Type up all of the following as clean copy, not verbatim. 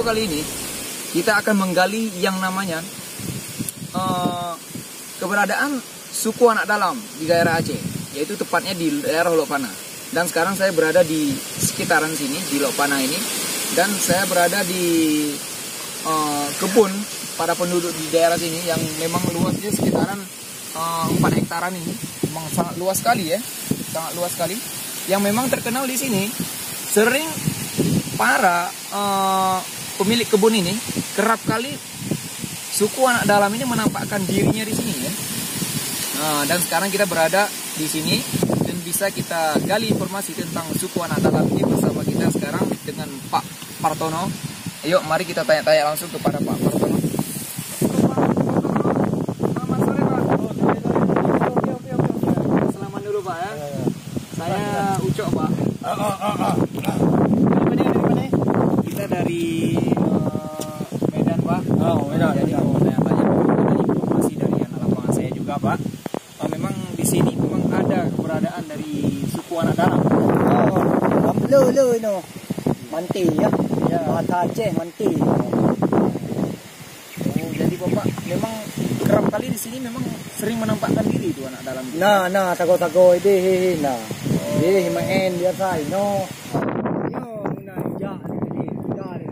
video kali ini kita akan menggali yang namanya keberadaan suku anak dalam di daerah Aceh, yaitu tepatnya di daerah Lokpana. Dan sekarang saya berada di sekitaran sini, di Lokpana ini, dan saya berada di kebun para penduduk di daerah sini yang memang luasnya sekitaran 4 hektaran ini. Memang sangat luas sekali ya, sangat luas sekali. Yang memang terkenal di sini, sering para pemilik kebun ini kerap kali suku anak dalam ini menampakkan dirinya di sini ya. Dan sekarang kita berada di sini dan bisa kita gali informasi tentang suku anak dalam ini bersama kita sekarang dengan Pak Partono. Ayo, mari kita tanya-tanya langsung kepada Pak Partono. Selamat sore, Pak. Selamat dulu, Pak ya. Saya Ucok, Pak. Kita dari Medan, Pak. Medan. Jadi mau tanya-tanya dari informasi dari anak lapangan saya juga, Pak. Memang di sini memang ada keberadaan dari suku anak dalam. No. Manti ya. Bahasa Aceh manti. Jadi Bapak memang kerap kali di sini memang sering menampakkan diri itu anak dalam. Nah, tago-tago ini nah. Dia main biasa no. Yo, ja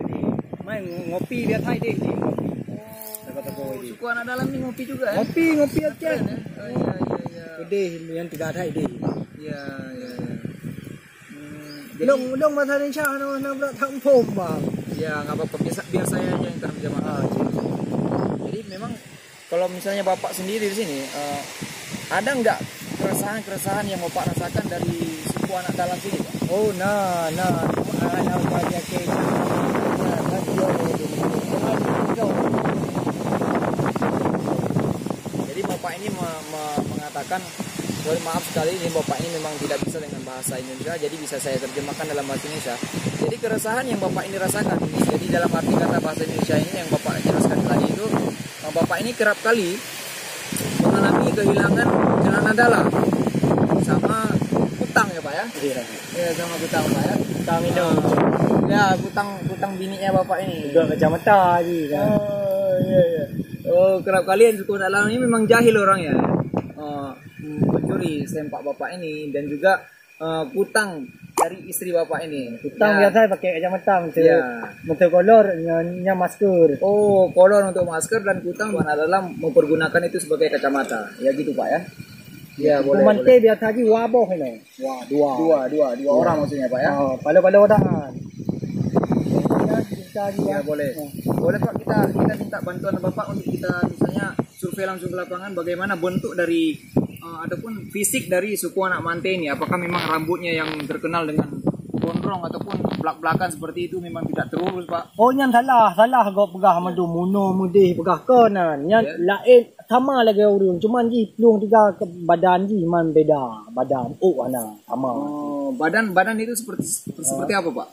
ni. Main ngopi biasa ini ngopi. Tago-tago ini. Suku anak dalam ini ngopi juga ya? Ngopi Aceh. Iya. Gede yang tidak ada ide. Iya. Dong bahasa Indonesia nak pula tampom bang. Ya nggak apa-apa, biar saya aja yang terjemah. Jadi memang kalau misalnya Bapak sendiri di sini ada nggak keresahan yang Bapak rasakan dari suku anak dalam sini, Pak? Oh, anak banyak ke. Jadi Bapak ini mengatakan, maaf sekali ini Bapak ini memang tidak bisa dengan bahasa Indonesia, jadi bisa saya terjemahkan dalam bahasa Indonesia. Jadi keresahan yang Bapak ini rasakan, jadi dalam arti kata bahasa Indonesia ini yang Bapak jelaskan tadi itu, Bapak ini kerap kali mengalami kehilangan celana dalam sama kutang ya Pak ya? Iya sama kutang Pak ya? Kutang itu. Ya kutang bininya Bapak ini. Juga kacamata lagi kan. Oh iya. Oh kerap kali yang suku dalam ini memang jahil orangnya. Mencuri sempak Bapak ini dan juga kutang dari istri Bapak ini. Kutang ya. biasa pakai kacamata untuk kolor nya masker. Oh, kolor untuk masker dan kutang dalam mempergunakan itu sebagai kacamata. Ya gitu Pak ya. Ya boleh. Mante biasa aja waboh ini. Wah, dua orang maksudnya Pak ya. Oh, pada orang. Ya boleh. Boleh Pak, kita minta bantuan Bapak untuk kita misalnya survei langsung ke lapangan bagaimana bentuk dari ataupun fisik dari suku anak Mante ini. Apakah memang rambutnya yang terkenal dengan gondrong ataupun belak-belakan seperti itu memang tidak terurus Pak? Oh, yang salah kau pegah madu muno mudih pegah kanan. Yang lain sama lagi urun, cuman ji pelung tiga ke badan ji man beda badan. Oh, ana sama. Oh, badan itu seperti apa Pak?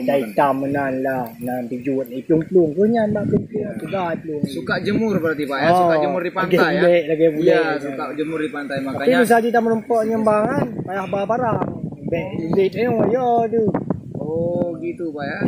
Hitam menan lah. Nanti jual ni pelung-pelung punya mak pelung juga pelung. Suka jemur berarti Pak ya? Suka jemur di pantai ya? Iya, suka jemur di pantai makanya. Tapi bisa kita merempok nyembangan, payah bawa barang. Bait yo tu. Oh, gitu Pak ya.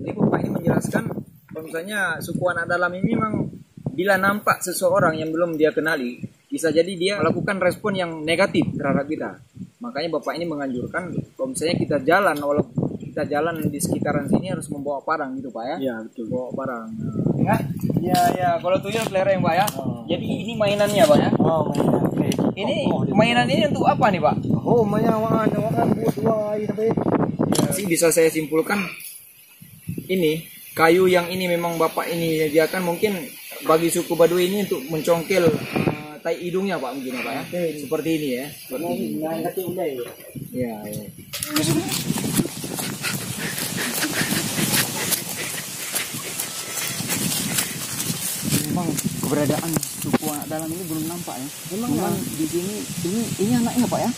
Jadi Bapak ini menjelaskan kalau misalnya suku anak dalam ini memang bila nampak seseorang yang belum dia kenali, bisa jadi dia melakukan respon yang negatif terhadap kita. Makanya Bapak ini menganjurkan kalau misalnya kita jalan, walaupun kita jalan di sekitaran sini harus membawa parang gitu Pak ya? Iya betul. Bawa parang. Ya. Kalau tuyul kelereng Pak ya. Jadi ini mainannya Pak ya? Oh, mainan. Ini mainan ini untuk apa nih Pak? Oh, mainan buat dua tapi. Sih bisa saya simpulkan ini kayu yang ini memang Bapak ini sediakan mungkin bagi suku Baduy ini untuk mencongkel tai hidungnya Pak mungkin ya Pak ya. Seperti ini ya. Seperti ini. Ya. Memang keberadaan suku anak dalam ini belum nampak ya. Memang di sini ini anaknya Pak ya.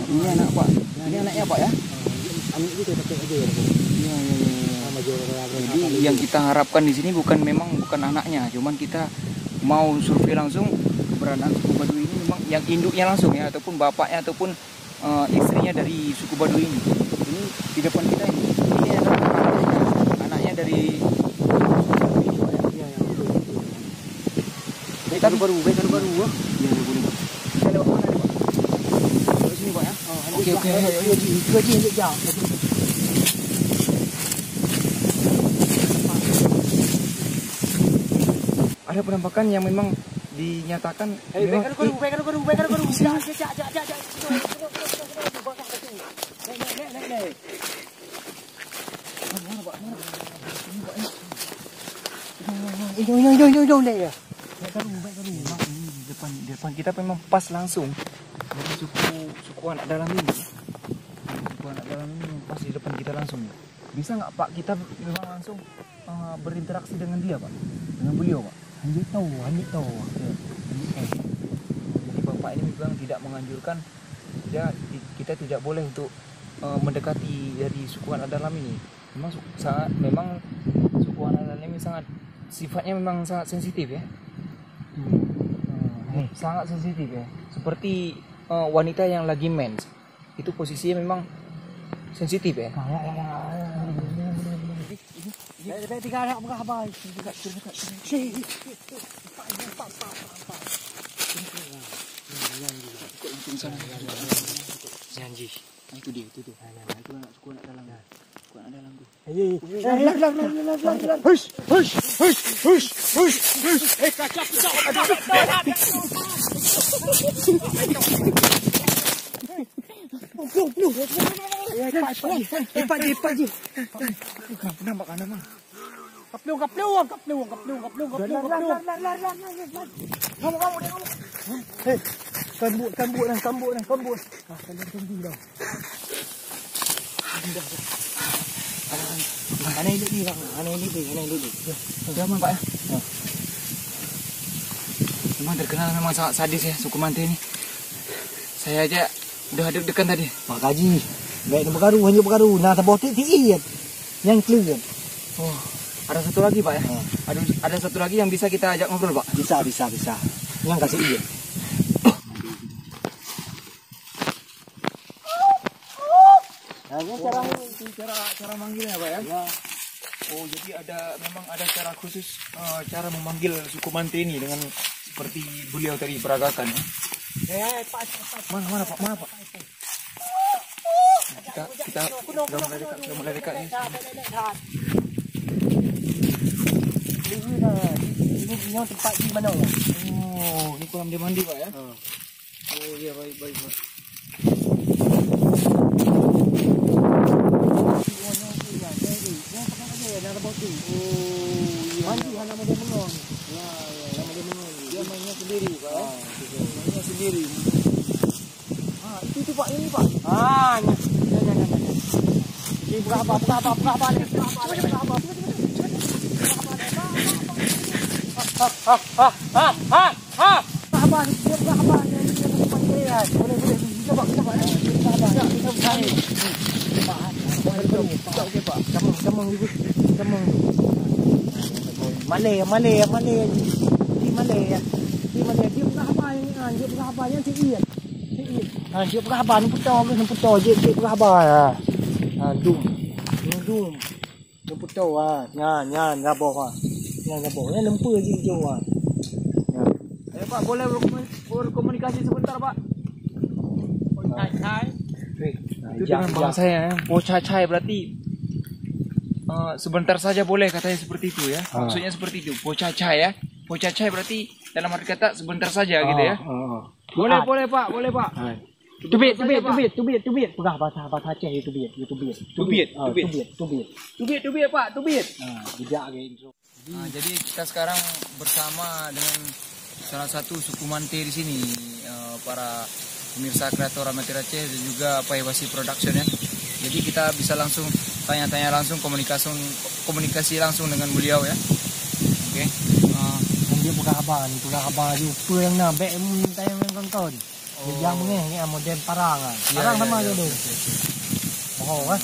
Ini anak Pak. Ini anaknya Pak ya. Anak itu pakai aja ya. Iya. Jadi yang kita harapkan di sini bukan anaknya, cuman kita mau survei langsung keberadaan suku Baduy ini memang yang induknya langsung ya, ataupun bapaknya ataupun istrinya dari suku Baduy ini. Ini di depan kita ini adalah dari Baik baru. Ya, boleh. Kita lewat mana ni, Pak? Lewat sini, Pak ya. Okey. Itu aja yang jauh. Ada penampakan yang memang dinyatakan memang Baik. depan kita memang pas langsung dari suku anak dalam ini. Suku anak dalam ini memang pas di depan kita langsung. Bisa nggak Pak kita memang langsung berinteraksi dengan dia Pak, dengan beliau Pak? Hanya tahu. Jadi Bapak ini memang tidak menganjurkan ya kita tidak boleh untuk mendekati dari suku anak dalam ini. Memang suku anak dalam ini sangat sifatnya memang sangat sensitif ya. Sangat sensitif ya. Seperti wanita yang lagi mens itu posisinya memang sensitif ya. Tiga anak berkhabar. Janji. Itu dia, itu tuh. Itu anak suku anak dalam. Suku anak dalam tuh. Hush. Kacap. Pak Ji. Nampak kan nama? Kaplung. Kambut. Kalian tunggu dah. Aneh ini. Jangan Pak ya. Memang terkenal memang sangat sadis ya suku Mante ini. Saya aja udah deg-degan tadi. Pak Haji, baik hanya bergaru. Nah, terbotik tiiat. Yang clear. Oh, ada satu lagi Pak ya. Ada satu lagi yang bisa kita ajak ngobrol Pak. Bisa. Yang kasih iya. Cara manggilnya Pak ya. Oh, jadi memang ada cara khusus cara memanggil suku Mante ini dengan seperti beliau tadi peragakan ya. Pak. Mana Pak? Kita sudah mulai dekat ya. Ini tempat di mana ya? Oh, ini kolam dia mandi Pak ya. Oh iya baik Pak. Dia mainnya sendiri Pak ya. Mainnya sendiri. Itu Pak, ini Pak. Ini berapa? Malay. Dia berapa yang tiiat. Dia berapa ni putar je berapa. Dum. Dia putar Nyan rabah. Yang lempur je jauh. Ayo Pak, boleh berkomunikasi sebentar Pak? Chai. Itu dengan bahasa ya. Pochai berarti sebentar saja boleh katanya seperti itu ya. Maksudnya seperti itu. Pochai ya. Pochai berarti dalam arti kata sebentar saja gitu ya. Boleh Pak. Tubit. Pegah bahasa Aceh tubit. Tubit Pak. Tidak gitu. Jadi kita sekarang bersama dengan salah satu suku Mante di sini, para pemirsa kreator amatir Aceh dan juga Paewasi Production ya. Jadi kita bisa langsung tanya-tanya langsung, komunikasi langsung dengan beliau ya. Oke. Dia buka abang jumpa yang nak baik minta yang tonton. Dia yang model parang sama dia tu. Oh kan.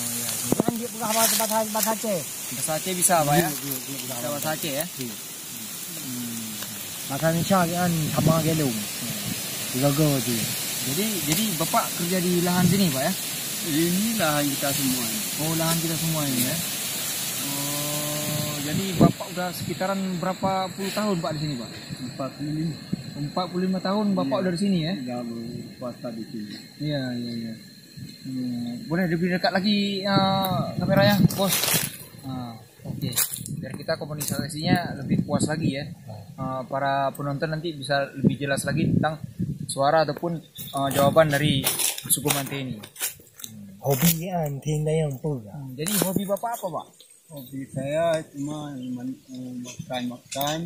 Dia buka abang bahasa Aceh. Bahasa Aceh bisa Pak ya? Bisa bahasa Aceh ya? Bahasa Indonesia kan sama gelung. Gagal tu. Jadi Bapak kerja di lahan sini Pak ya? Ini lahan kita semua. Oh, lahan kita semua ini ya. Oh. jadi Bapak udah sekitaran berapa puluh tahun Pak di sini Pak? 45 tahun Bapak udah di sini ya? Sudah berpuasa di sini. Iya. Boleh lebih dekat lagi kameranya, Bos. Oke. Biar kita komunikasinya lebih puas lagi ya. Para penonton nanti bisa lebih jelas lagi tentang suara ataupun jawaban dari suku Mante ini. Hobi anting yang pula. Jadi hobi Bapak apa, Pak? Hobi saya cuma makan.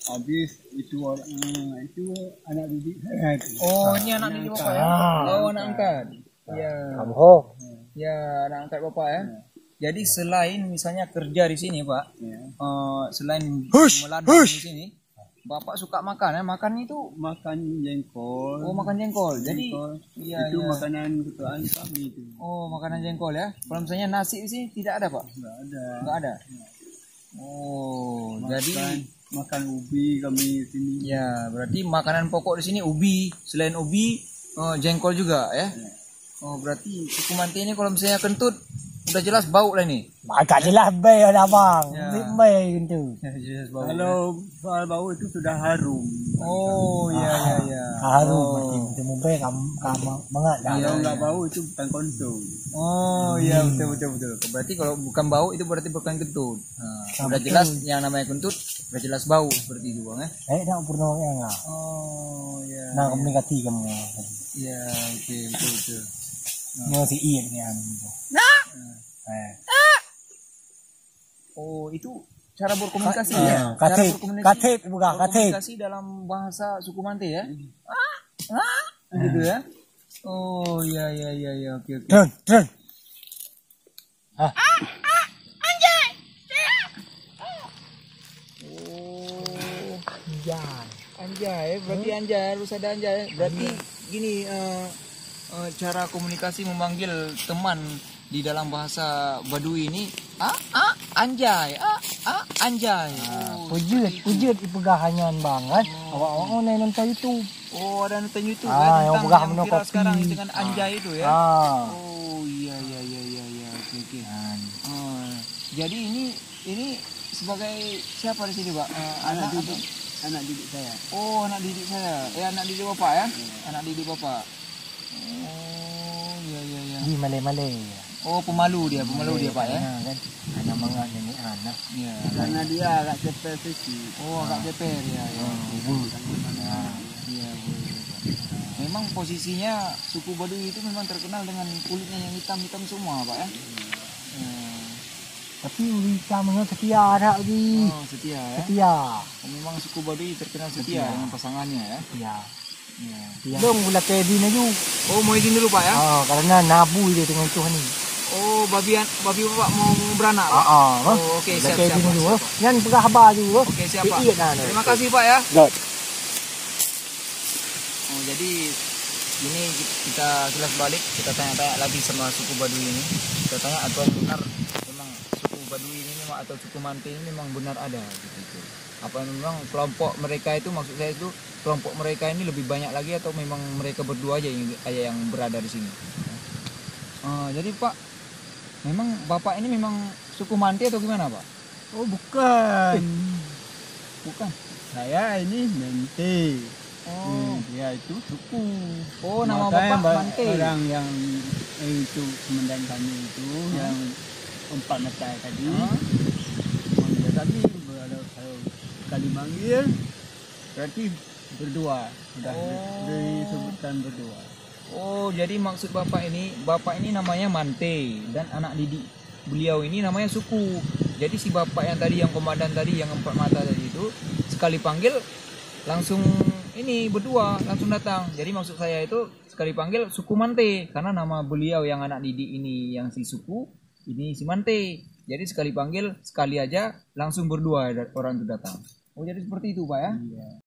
Habis itu anak didik saya. Oh, ini anak didik Bapak ya? Oh, anak angkat. Iya. Kamu? Ya, anak angkat Bapak ya. Jadi selain misalnya kerja di sini, Pak, selain meladang di sini, Bapak suka makan ya? Makan itu Makan jengkol. oh makan jengkol. Jadi iya, itu iya. makanan ketuaan kami itu. Oh, makanan jengkol ya. Kalau misalnya nasi di sini tidak ada, Pak? Enggak ada. Enggak ada. Oh, jadi makan ubi kami di sini. ya, berarti makanan pokok di sini ubi. Selain ubi, jengkol juga ya. Oh, berarti suku Mante ini kalau misalnya kentut udah jelas bau lah ini. Agak jelas bay ada bang. Ya. Bay gitu. Jelas bau. Kalau soal bau itu sudah harum. Oh, iya. Harum. Itu mungkin kamu banget. Kalau nggak bau itu bukan konsum. Oh, iya betul. Berarti kalau bukan bau itu berarti bukan kentut. Udah jelas yang namanya kentut, udah jelas bau seperti itu, Bang ya. Nak pernah enggak? Oh, iya. Nah, komunikasi kamu. Iya, oke, betul. Mau si iya dengan. Oh, itu cara berkomunikasi ya? Cara Katet bukan katet. berkomunikasi dalam bahasa suku Mante ya? Gitu ya? Oh, iya, oke. Dron. Anjay, berarti anjay, harus ada anjay. Berarti gini, cara komunikasi memanggil teman di dalam bahasa Baduy ini, anjay, anjay. Pujut ipegahanyan banget. Awak-awak nonton YouTube. Oh, ada nonton YouTube yang tentang pegah yang menu viral kopi. sekarang dengan anjay itu ya. Oh, iya, oke. Jadi ini sebagai siapa di sini, Pak? Anak didik saya. Oh, anak didik saya. Anak didik Bapak ya? Anak didik Bapak. Oh, iya. Di Malay. Oh, pemalu dia Pak ya? Kan anak mangat ini anak. Iya. Karena dia agak ceper sikit. Oh, agak ceper ya. Iya. Memang posisinya suku Baduy itu memang terkenal dengan kulitnya yang hitam semua, Pak ya? Tapi hitamnya setia ada di. Oh, setia ya? Setia. Memang suku Baduy terkenal setia dengan pasangannya ya? Setia. Iya. Dong gula kedi na yun. Oh, mau izin dulu Pak ya? Karena nabu dia dengan Tuhan ni. Oh, babi Bapak mau beranak Pak? Oh, oke, siap. Yan pagkahaba dulu. Oke, siap Pak. Terima kasih Pak ya. God. Oh, jadi ini kita kilas balik, kita tanya-tanya lagi sama suku Baduy ini. Kita tanya atau benar memang suku Baduy ini memang atau suku Mante ini memang benar ada gitu. Apa memang kelompok mereka itu, maksud saya itu kelompok mereka ini lebih banyak lagi atau memang mereka berdua aja yang berada di sini? Jadi Pak, memang Bapak ini memang suku Mante atau gimana Pak? Oh bukan. Bukan. Saya ini Mante. Oh, dia itu suku. Oh, nama Bapak Mante. Orang yang itu komandan kami itu yang 4 mata tadi. Manggil tadi kali manggil berarti berdua sudah disebutkan berdua. Oh, jadi maksud Bapak ini namanya Mante dan anak didik beliau ini namanya suku. Jadi si Bapak yang tadi yang komandan tadi yang 4 mata tadi itu sekali panggil langsung ini berdua langsung datang. Jadi maksud saya itu sekali panggil suku Mante karena nama beliau yang anak didik ini yang si suku ini si Mante. Jadi sekali panggil sekali aja langsung berdua orang itu datang. Oh, jadi seperti itu Pak ya? Iya.